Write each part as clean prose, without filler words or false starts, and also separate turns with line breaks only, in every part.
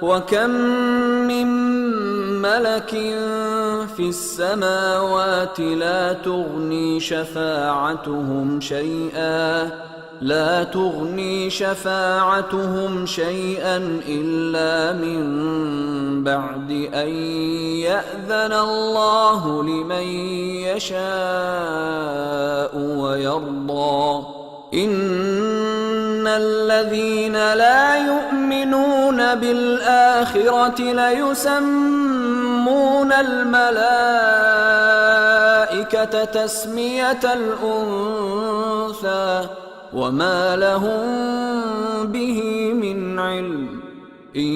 وَكَمْ مِنْ مَلَكٍ فِي السَّمَاوَاتِ لَا تُغْنِي شَفَاعَتُهُمْ شَيْئًا إِلَّا مِنْ بَعْدِ أَنْ يَأْذَنَ اللَّهُ لِمَنْ يَشَاءُ وَيَرْضَى إِنَّ الَّذِينَ لَا يُؤْمِنُونَ بِالْآخِرَةِ لَيُسَمُّونَ الْمَلَائِكَةَ تَسْمِيَةَ الْأُنثَى وَمَا لَهُم بِهِ مِنْ عِلْمٍ إِنْ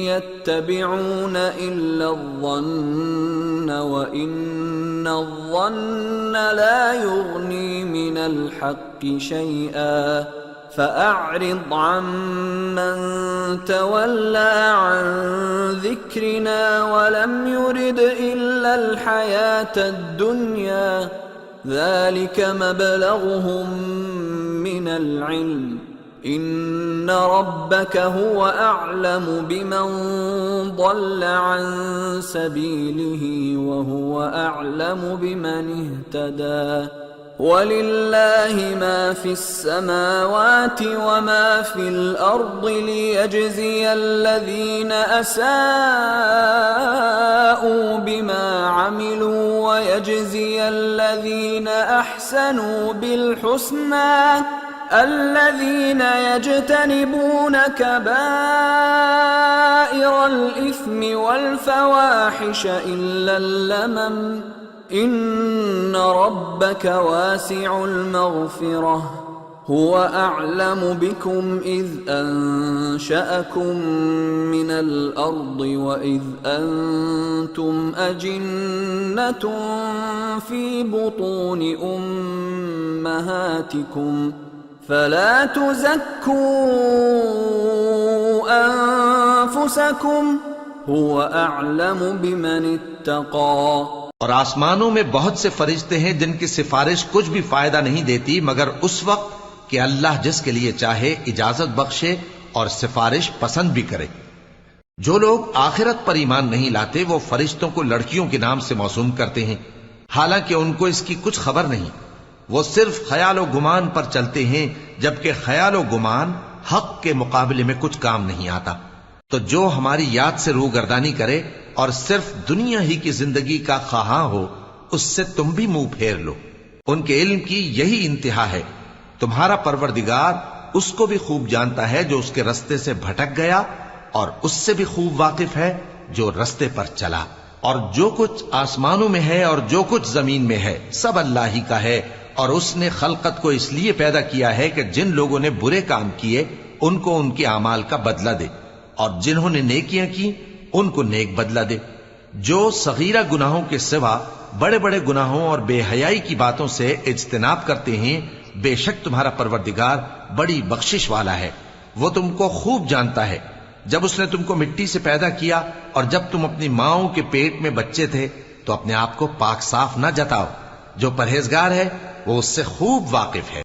يَتَّبِعُونَ إِلَّا الظَّنَّ وَإِنَّ الظَّنَّ لَا يُغْنِي مِنَ الْحَقِّ شَيْئًا فَأَعْرِضْ عَمَّنْ تَوَلَّى عَنْ ذِكْرِنَا وَلَمْ يُرِدْ إِلَّا الْحَيَاةَ الدُّنْيَا ذَلِكَ مَبْلَغُهُم مِّنَ الْعِلْمِ إِنَّ رَبَّكَ هُوَ أَعْلَمُ بِمَنْ ضَلَّ عَنْ سَبِيلِهِ وَهُوَ أَعْلَمُ بِمَنِ اهْتَدَى وَلِلَّهِ مَا فِي السَّمَاوَاتِ وَمَا فِي الْأَرْضِ لِيَجْزِيَ الَّذِينَ أَسَاءُوا بِمَا عَمِلُوا وَيَجْزِيَ الَّذِينَ أَحْسَنُوا بِالْحُسْنَى الَّذِينَ يَجْتَنِبُونَ كَبَائِرَ الْإِثْمِ وَالْفَوَاحِشَ إِلَّا اللَّمَمَ إِنَّ رَبَّكَ وَاسِعُ الْمَغْفِرَةِ هُوَ أَعْلَمُ بِكُمْ إِذْ أَنشَأَكُم مِّنَ الْأَرْضِ وَإِذْ أَنتُمْ أَجِنَّةٌ فِي بُطُونِ أُمَّهَاتِكُمْ فَلَا تُزَكُّوا أَنفُسَكُمْ هُوَ أَعْلَمُ بِمَنِ اتَّقَى
اور آسمانوں میں بہت سے فرشتے ہیں جن کی سفارش کچھ بھی فائدہ نہیں دیتی مگر اس وقت کہ اللہ جس کے لیے چاہے اجازت بخشے اور سفارش پسند بھی کرے۔ جو لوگ آخرت پر ایمان نہیں لاتے وہ فرشتوں کو لڑکیوں کے نام سے موسوم کرتے ہیں، حالانکہ ان کو اس کی کچھ خبر نہیں۔ وہ صرف خیال و گمان پر چلتے ہیں، جبکہ خیال و گمان حق کے مقابلے میں کچھ کام نہیں آتا۔ تو جو ہماری یاد سے روگردانی کرے اور صرف دنیا ہی کی زندگی کا خواہاں ہو، اس سے تم بھی منہ پھیر لو۔ ان کے علم کی یہی انتہا ہے۔ تمہارا پروردگار اس کو بھی خوب جانتا ہے جو اس کے رستے سے بھٹک گیا، اور اس سے بھی خوب واقف ہے جو رستے پر چلا۔ اور جو کچھ آسمانوں میں ہے اور جو کچھ زمین میں ہے سب اللہ ہی کا ہے، اور اس نے خلقت کو اس لیے پیدا کیا ہے کہ جن لوگوں نے برے کام کیے ان کو ان کے اعمال کا بدلہ دے، اور جنہوں نے نیکیاں کی ان کو نیک بدلہ دے۔ جو صغیرہ گناہوں کے سوا بڑے بڑے گناہوں اور بے حیائی کی باتوں سے اجتناب کرتے ہیں، بے شک تمہارا پروردگار بڑی بخشش والا ہے۔ وہ تم کو خوب جانتا ہے۔ جب اس نے تم کو مٹی سے پیدا کیا اور جب تم اپنی ماؤں کے پیٹ میں بچے تھے تو اپنے آپ کو پاک صاف نہ جتاؤ۔ جو پرہیزگار ہے وہ اس سے خوب واقف ہے۔